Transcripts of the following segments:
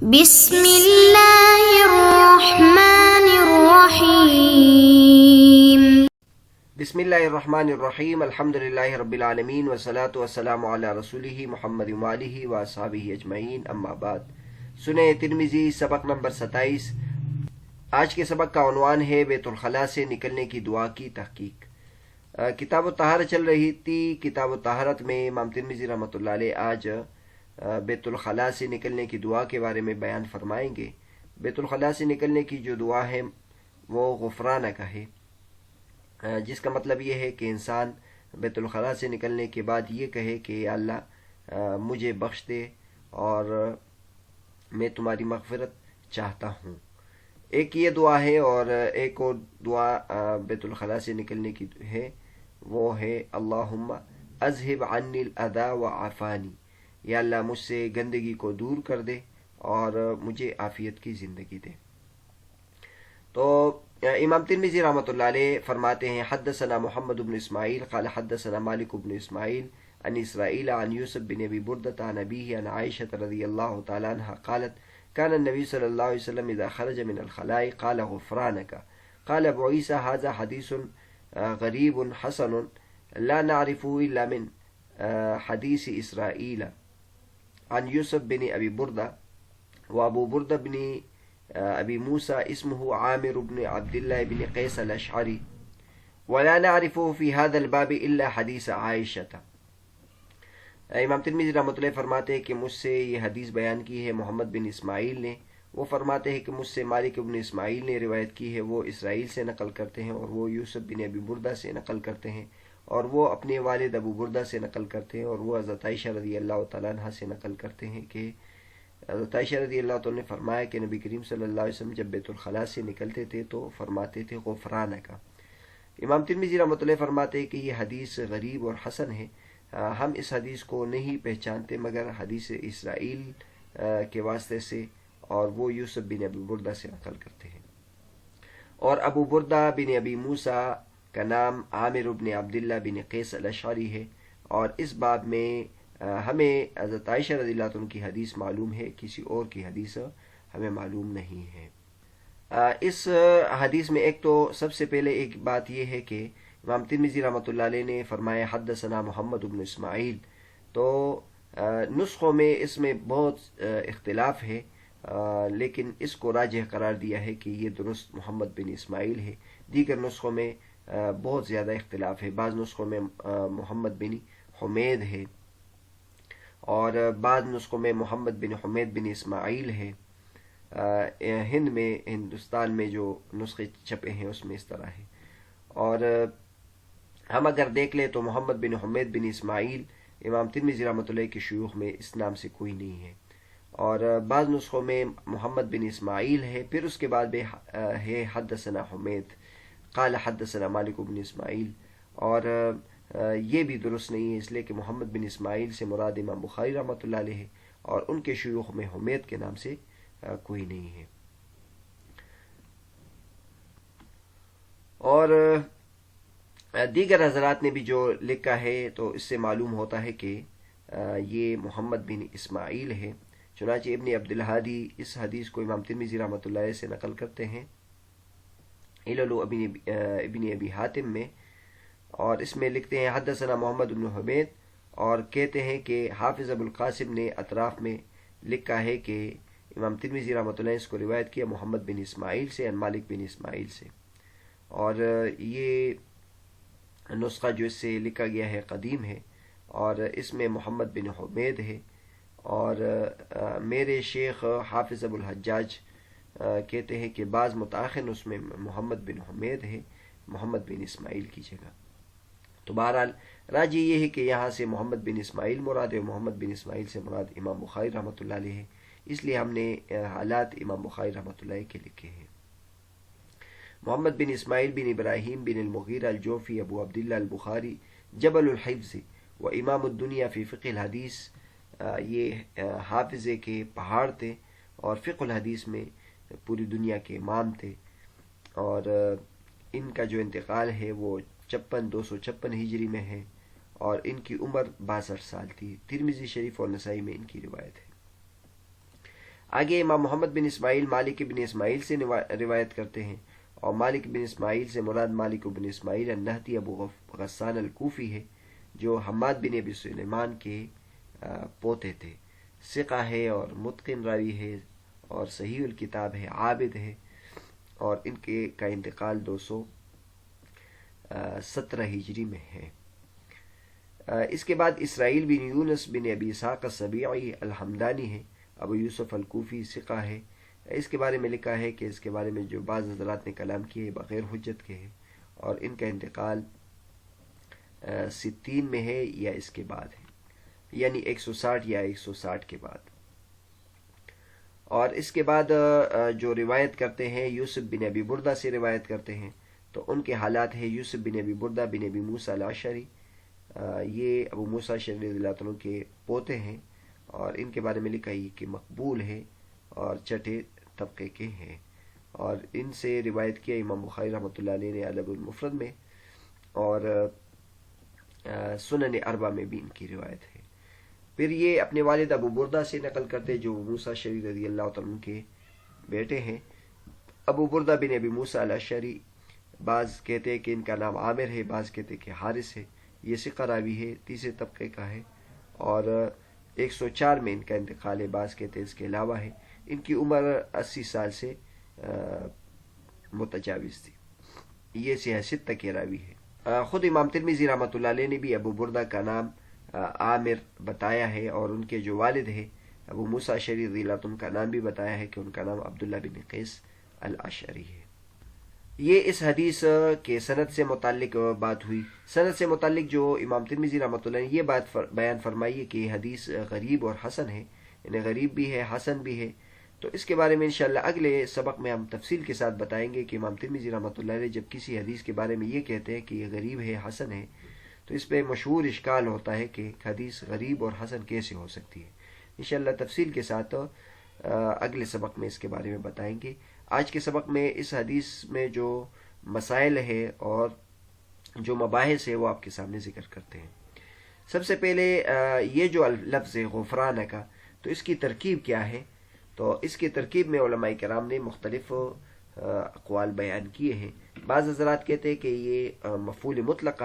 بسم اللہ الرحمن الرحیم۔ بسم اللہ الرحمن الرحیم، الحمدللہ رب العالمین والصلاة والسلام علی رسولہ محمد وآلہ واصحابہ اجمعین، اما بعد۔ سنن ترمذی سبق نمبر 27۔ آج کے سبق کا عنوان ہے بیت الخلاء سے نکلنے کی دعا کی تحقیق۔ کتاب الطہارت چل رہی تھی۔ کتاب الطہارت میں امام ترمذی رحمۃ اللہ علیہ آج بیت الخلاء سے نکلنے کی دعا کے بارے میں بیان فرمائیں گے۔ بیت الخلاء سے نکلنے کی جو دعا ہے وہ غفرانہ کا ہے، جس کا مطلب یہ ہے کہ انسان بیت الخلاء سے نکلنے کے بعد یہ کہے کہ یا اللہ مجھے بخش دے اور میں تمہاری مغفرت چاہتا ہوں۔ ایک یہ دعا ہے، اور ایک اور دعا بیت الخلاء سے نکلنے کی ہے، وہ ہے اللہم اذہب عنی الاذی وعافانی، یا اللہ مجھ سے گندگی کو دور کر دے اور مجھے عافیت کی زندگی دے۔ تو امام ترمذی رحمۃ اللہ علیہ فرماتے ہیں حدثنا محمد بن اسماعیل قال حدثنا مالک بن اسماعیل عن اسرائیل عن یوسف بن ابی بردۃ عن ابیہ عن عائشہ رضی اللہ تعالی عنہ قالت كان النبي صلى الله عليه وسلم إذا خرج من الخلاء قال غفرانك. قال أبو عيسى هذا حديث غريب حسن لا نعرفه إلا من حديث إسرائيل عن يوسف بن أبي بردة، وأبو بردة بن أبي موسى اسمه عامر بن عبد الله بن قيس الأشعري، ولا نعرفه في هذا الباب إلا حديث عائشة. امام ترمذی رحمۃ اللہ فرماتے ہیں کہ مجھ سے یہ حدیث بیان کی ہے محمد بن اسماعیل نے۔ وہ فرماتے ہیں کہ مجھ سے مالک بن اسماعیل نے روایت کی ہے، وہ اسرائیل سے نقل کرتے ہیں، اور وہ یوسف بن ابی بردہ سے نقل کرتے ہیں، اور وہ اپنے والد ابو بردہ سے نقل کرتے ہیں، اور وہ حضرت عائشہ رضی اللہ تعالیٰ عنہ سے نقل کرتے ہیں کہ حضرت عائشہ رضی اللہ تعالیٰ نے فرمایا کہ نبی کریم صلی اللہ علیہ وسلم جب بیت الخلاء سے نکلتے تھے تو فرماتے تھے غفرانک۔ امام ترمذی رحمۃ اللہ فرماتے ہیں کہ یہ حدیث غریب اور حسن ہے، ہم اس حدیث کو نہیں پہچانتے مگر حدیث اسرائیل کے واسطے سے، اور وہ یوسف بن ابی بردہ سے نقل کرتے ہیں۔ اور ابو بردہ بن ابی موسیٰ کا نام عامر بن عبداللہ بن قیس الاشعری ہے، اور اس باب میں ہمیں حضرت عائشہ رضی اللہ عنہ کی حدیث معلوم ہے، کسی اور کی حدیث ہمیں معلوم نہیں ہے۔ اس حدیث میں ایک تو سب سے پہلے ایک بات یہ ہے کہ امام ترمذی رحمۃ اللہ علیہ نے فرمایا حدثنا محمد بن اسماعیل، تو نسخوں میں اس میں بہت اختلاف ہے، لیکن اس کو راجح قرار دیا ہے کہ یہ درست محمد بن اسماعیل ہے۔ دیگر نسخوں میں بہت زیادہ اختلاف ہے، بعض نسخوں میں محمد بن حمید ہے، اور بعض نسخوں میں محمد بن حمید بن اسماعیل ہے۔ ہندوستان میں جو نسخے چھپے ہیں اس میں اس طرح ہے، اور ہم اگر دیکھ لیں تو محمد بن حمید بن اسماعیل امام ترمذی رحمۃ اللہ کے شیوخ میں اس نام سے کوئی نہیں ہے، اور بعض نسخوں میں محمد بن اسماعیل ہے، پھر اس کے بعد ہے حدثنا حمید قال حدثنا مالک بن اسماعیل، اور یہ بھی درست نہیں ہے، اس لیے کہ محمد بن اسماعیل سے مراد امام بخاری رحمۃ اللہ علیہ ہے، اور ان کے شیوخ میں حمید کے نام سے کوئی نہیں ہے۔ اور دیگر حضرات نے بھی جو لکھا ہے تو اس سے معلوم ہوتا ہے کہ یہ محمد بن اسماعیل ہے۔ چنانچہ ابن عبدالہادی اس حدیث کو امام ترمذی رحمۃ اللہ علیہ سے نقل کرتے ہیں علل ابن ابی حاتم میں، اور اس میں لکھتے ہیں حدثنا محمد بن حمید، اور کہتے ہیں کہ حافظ ابو القاسم نے اطراف میں لکھا ہے کہ امام ترمذی رحمۃ اللہ علیہ اس کو روایت کیا محمد بن اسماعیل سے، عن مالک بن اسماعیل سے، اور یہ نسخہ جو اس سے لکھا گیا ہے قدیم ہے، اور اس میں محمد بن حمید ہے، اور میرے شیخ حافظ ابو الحجاج کہتے ہیں کہ بعض متاخر اس میں محمد بن حمید ہے محمد بن اسماعیل کی جگہ۔ تو بہرحال راجی یہ ہے کہ یہاں سے محمد بن اسماعیل مراد ہے، محمد بن اسماعیل سے مراد امام بخاری رحمۃ اللہ علیہ ہے، اس لیے ہم نے حالات امام بخاری رحمۃ اللہ علیہ کے لکھے ہیں۔ محمد بن اسماعیل بن ابراہیم بن المغیرہ الجوفی ابو عبداللہ البخاری جبل الحفظ و امام الدنیا فی فقہ الحدیث، یہ حافظے کے پہاڑ تھے اور فقہ الحدیث میں پوری دنیا کے امام تھے، اور ان کا جو انتقال ہے وہ 256 ہجری میں ہے، اور ان کی عمر 62 سال تھی۔ ترمذی شریف اور نسائی میں ان کی روایت ہے۔ آگے امام محمد بن اسماعیل مالک بن اسماعیل سے روایت کرتے ہیں، اور مالک بن اسماعیل سے مراد مالک بن اسماعیل النہدی ابو غسان الکوفی ہے، جو حماد بن ابی سلیمان کے پوتے تھے، ثقہ ہے اور متقن راوی ہے اور صحیح الکتاب ہے، عابد ہے، اور ان کے کا انتقال 217 ہجری میں ہے۔ اس کے بعد اسرائیل بن یونس بن ابی اسحاق السبیعی الحمدانی ہے، ابو یوسف الکوفی ثقہ ہے۔ اس کے بارے میں لکھا ہے کہ اس کے بارے میں جو بعض حضرات نے کلام کیے بغیر حجت کے ہیں، اور ان کا انتقال 60 میں ہے یا اس کے بعد ہے، یعنی 160 یا 160 کے بعد۔ اور اس کے بعد جو روایت کرتے ہیں یوسف بن ابی بردہ سے روایت کرتے ہیں، تو ان کے حالات ہیں یوسف بن ابی بردہ بن ابی موسیٰ الاشعری، یہ ابو موسیٰ الاشعری رضی اللہ عنہ کے پوتے ہیں، اور ان کے بارے میں لکھا ہے کہ مقبول ہے اور چھٹے طبقے کے ہیں، اور ان سے روایت کیا امام بخاری رحمۃ اللہ علیہ نے الادب المفرد میں، اور سنن اربع میں بھی ان کی روایت ہے۔ پھر یہ اپنے والد ابو بردہ سے نقل کرتے جو ابو موسیٰ الاشعری رضی اللہ عنہ کے بیٹے ہیں۔ ابو بردہ بن ابی موسیٰ الاشعری، بعض کہتے ہیں کہ ان کا نام عامر ہے، بعض کہتے ہیں کہ حارث ہے، یہ ثقہ راوی ہے، تیسرے طبقے کا ہے، اور 104 میں ان کا انتقال ہے، بعض کہتے ہیں اس کے علاوہ ہے۔ ان کی عمر 80 سال سے متجاوز تھی۔ یہ سیاست تک راوی ہے۔ خود امام ترمذی رحمۃ اللہ علیہ نے بھی ابو بردہ کا نام عامر بتایا ہے، اور ان کے جو والد ہیں ابو موسیٰ الاشعری رضی اللہ عنہ کا نام بھی بتایا ہے کہ ان کا نام عبداللہ بن قیس الاشعری ہے۔ یہ اس حدیث کے سند سے متعلق بات ہوئی۔ سند سے متعلق جو امام ترمذی رحمۃ اللہ نے یہ بات بیان فرمائی ہے کہ یہ حدیث غریب اور حسن ہے، یعنی غریب بھی ہے حسن بھی ہے، تو اس کے بارے میں انشاءاللہ اگلے سبق میں ہم تفصیل کے ساتھ بتائیں گے کہ امام ترمذی رحمۃ اللہ علیہ جب کسی حدیث کے بارے میں یہ کہتے ہیں کہ یہ غریب ہے حسن ہے، تو اس پہ مشہور اشکال ہوتا ہے کہ حدیث غریب اور حسن کیسے ہو سکتی ہے۔ انشاءاللہ تفصیل کے ساتھ اگلے سبق میں اس کے بارے میں بتائیں گے۔ آج کے سبق میں اس حدیث میں جو مسائل ہے اور جو مباحث ہے وہ آپ کے سامنے ذکر کرتے ہیں۔ سب سے پہلے یہ جو لفظ ہے غفران کا، تو اس کی ترکیب کیا ہے؟ تو اس کی ترکیب میں علماء کرام نے مختلف اقوال بیان کیے ہیں۔ بعض حضرات کہتے ہیں کہ یہ مفعول مطلق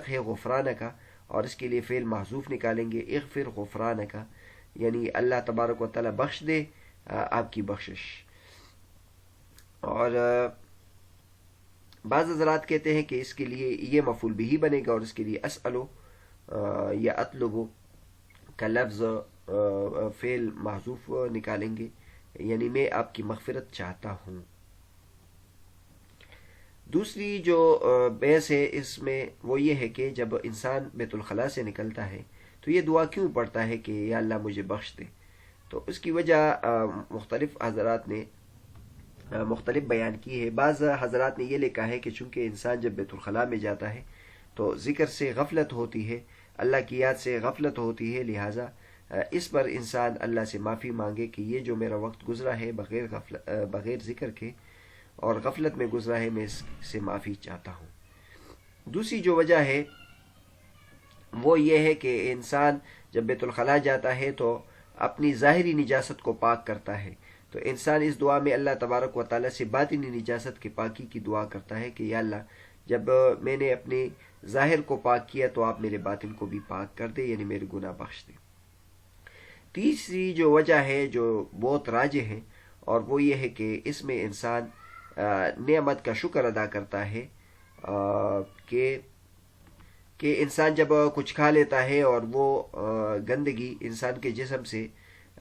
ہے غفران کا، اور اس کے لیے فعل محذوف نکالیں گے، اغفر غفران کا، یعنی اللہ تبارک و تعالی بخش دے آپ کی بخشش۔ اور بعض حضرات کہتے ہیں کہ اس کے لیے یہ مفعول بھی بنے گا، اور اس کے لیے اسألو یا اطلبو کا لفظ فعل محذوف نکالیں گے، یعنی میں آپ کی مغفرت چاہتا ہوں۔ دوسری جو بحث ہے اس میں وہ یہ ہے کہ جب انسان بیت الخلاء سے نکلتا ہے تو یہ دعا کیوں پڑھتا ہے کہ یا اللہ مجھے بخش دے؟ تو اس کی وجہ مختلف حضرات نے مختلف بیان کی ہے۔ بعض حضرات نے یہ لکھا ہے کہ چونکہ انسان جب بیت الخلاء میں جاتا ہے تو ذکر سے غفلت ہوتی ہے، اللہ کی یاد سے غفلت ہوتی ہے، لہٰذا اس پر انسان اللہ سے معافی مانگے کہ یہ جو میرا وقت گزرا ہے بغیر ذکر کے اور غفلت میں گزرا ہے، میں اس سے معافی چاہتا ہوں۔ دوسری جو وجہ ہے وہ یہ ہے کہ انسان جب بیت الخلاء جاتا ہے تو اپنی ظاہری نجاست کو پاک کرتا ہے، تو انسان اس دعا میں اللہ تبارک و تعالیٰ سے باطنی نجاست کے پاکی کی دعا کرتا ہے کہ یا اللہ جب میں نے اپنے ظاہر کو پاک کیا تو آپ میرے باطن کو بھی پاک کر دے، یعنی میرے گناہ بخش دے۔ تیسری جو وجہ ہے جو بہت راجح ہے، اور وہ یہ ہے کہ اس میں انسان نعمت کا شکر ادا کرتا ہے کہ انسان جب کچھ کھا لیتا ہے اور وہ گندگی انسان کے جسم سے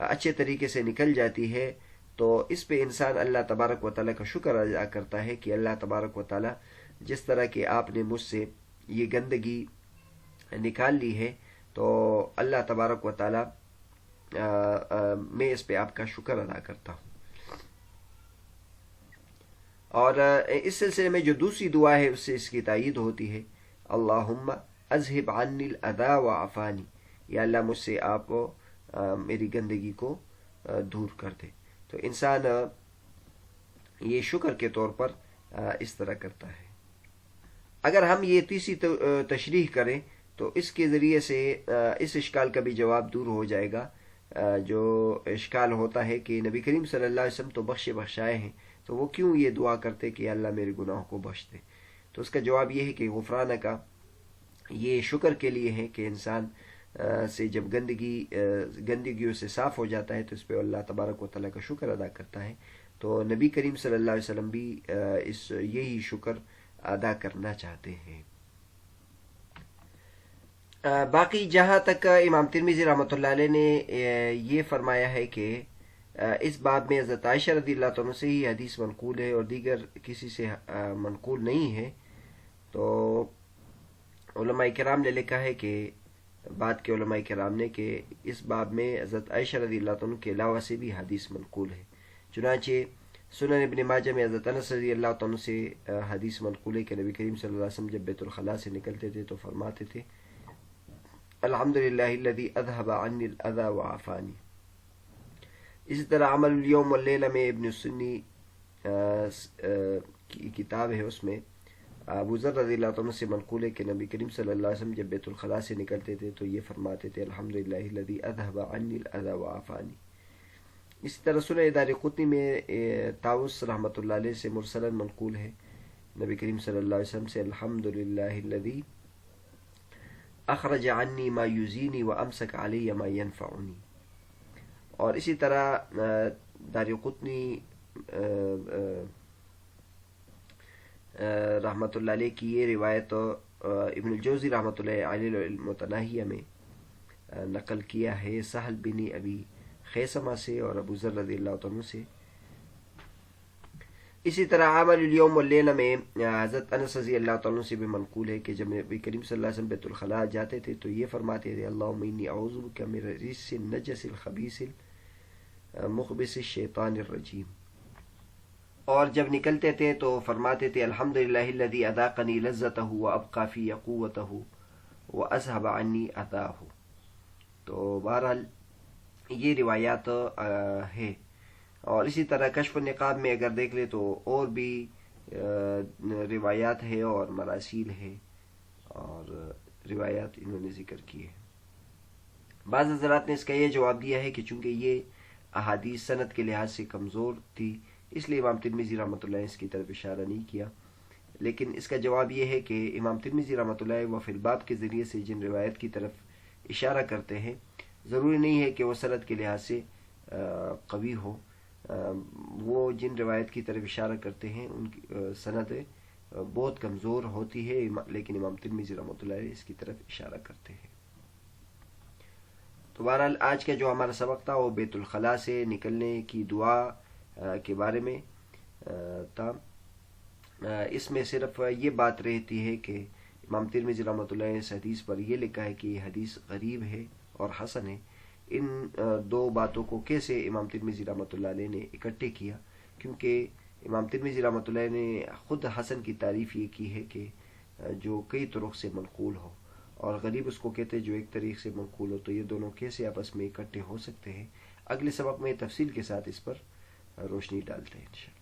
اچھے طریقے سے نکل جاتی ہے، تو اس پہ انسان اللہ تبارک و تعالیٰ کا شکر ادا کرتا ہے کہ اللہ تبارک و تعالیٰ جس طرح کہ آپ نے مجھ سے یہ گندگی نکال لی ہے، تو اللہ تبارک و تعالیٰ میں اس پہ آپ کا شکر ادا کرتا ہوں۔ اور اس سلسلے میں جو دوسری دعا ہے اس سے اس کی تائید ہوتی ہے، اللہم اذہب عنی الاذی وعفانی، یا اللہ مجھ سے آپ میری گندگی کو دور کر دے۔ تو انسان یہ شکر کے طور پر اس طرح کرتا ہے۔ اگر ہم یہ تیسری تشریح کریں تو اس کے ذریعے سے اس اشکال کا بھی جواب دور ہو جائے گا جو اشکال ہوتا ہے کہ نبی کریم صلی اللہ علیہ وسلم تو بخشائے ہیں، تو وہ کیوں یہ دعا کرتے کہ اللہ میرے گناہوں کو بخش دے؟ تو اس کا جواب یہ ہے کہ غفرانہ کا یہ شکر کے لیے ہے کہ انسان سے جب گندگیوں سے صاف ہو جاتا ہے تو اس پہ اللہ تبارک و تعالیٰ کا شکر ادا کرتا ہے. تو نبی کریم صلی اللہ علیہ وسلم بھی یہی شکر ادا کرنا چاہتے ہیں. باقی جہاں تک امام ترمذی رحمۃ اللہ علیہ نے یہ فرمایا ہے کہ اس باب میں حضرت عائشہ رضی اللہ عنہ سے ہی حدیث منقول ہے اور دیگر کسی سے منقول نہیں ہے، تو علماء کرام نے لکھا ہے کہ بعد کے علماء کرام نے کہ اس باب میں حضرت عائشہ رضی اللہ عنہ کے علاوہ سے بھی حدیث منقول ہے. چنانچہ سنن ابن ماجہ میں حضرت انس رضی اللہ عنہ سے حدیث منقول ہے کہ نبی کریم صلی اللہ علیہ وسلم جب بیت الخلاء سے نکلتے تھے تو فرماتے تھے الحمدللہ الذی اذهب عنی الاذى وعافانی. اسی طرح عمل الیوم واللیلہ میں ابن السنی کی کتاب ہے، اس میں ابو ذر رضی اللہ عنہ سے منقول ہے کہ نبی کریم صلی اللہ علیہ وسلم جب بیت الخلاء سے نکلتے تھے تو یہ فرماتے تھے الحمدللہ الذی اذهب عنی الاذى وعافانی. اسی طرح سنن دارقطنی میں طاووس رحمۃ اللہ علیہ سے مرسلا منقول ہے نبی کریم صلی اللہ علیہ وسلم سے الحمدللہ الذی اخرج عنی ما یزینی وامسک علی ما ینفعنی. اور اسی طرح دارقطنی رحمۃ اللہ علیہ کی یہ روایت ابن الجوزی رحمۃ اللہ علیہ المتناہیہ میں نقل کیا ہے سہل بن ابی خیثمہ سے اور ابو ذر رضی اللہ عنہ سے. اسی طرح عمل الیوم واللیلہ میں حضرت انس رضی اللہ عنہ سے بھی منقول ہے کہ جب نبی کریم صلی اللہ علیہ وسلم بیت الخلاء جاتے تھے تو یہ فرماتے تھے اللہم انی اعوذ بک من الرجس النجس الخبیث المخبث الشیطان الرجیم. اور جب نکلتے تھے تو فرماتے تھے الحمدللہ الذی اذاقنی لذتہ وابقى فی قوتہ واذهب عنی اذاہ. تو بہرحال یہ روایات ہے. اور اسی طرح کشف النقاب میں اگر دیکھ لے تو اور بھی روایات ہے اور مراسیل ہے اور روایات انہوں نے ذکر کی ہے. بعض حضرات نے اس کا یہ جواب دیا ہے کہ چونکہ یہ احادیث سند کے لحاظ سے کمزور تھی اس لیے امام ترمذی رحمۃ اللہ اس کی طرف اشارہ نہیں کیا. لیکن اس کا جواب یہ ہے کہ امام ترمذی رحمۃ اللہ وہ فی الباب کے ذریعے سے جن روایت کی طرف اشارہ کرتے ہیں ضروری نہیں ہے کہ وہ سند کے لحاظ سے قوی ہو. وہ جن روایت کی طرف اشارہ کرتے ہیں ان کی سند بہت کمزور ہوتی ہے، لیکن امام ترمذی رحمۃ اللہ اس کی طرف اشارہ کرتے ہیں. تو بہرحال آج کا جو ہمارا سبق تھا وہ بیت الخلاء سے نکلنے کی دعا کے بارے میں تھا. اس میں صرف یہ بات رہتی ہے کہ امام ترمذی رحمۃ اللہ نے اس حدیث پر یہ لکھا ہے کہ یہ حدیث غریب ہے اور حسن ہے. ان دو باتوں کو کیسے امام ترمذی رحمۃ اللہ علیہ نے اکٹھے کیا؟ کیونکہ امام ترمذی رحمۃ اللہ نے خود حسن کی تعریف یہ کی ہے کہ جو کئی طرق سے منقول ہو، اور غریب اس کو کہتے ہیں جو ایک طریق سے منقول ہو. تو یہ دونوں کیسے آپس میں اکٹھے ہو سکتے ہیں؟ اگلے سبق میں تفصیل کے ساتھ اس پر روشنی ڈالتے ہیں انشاءاللہ.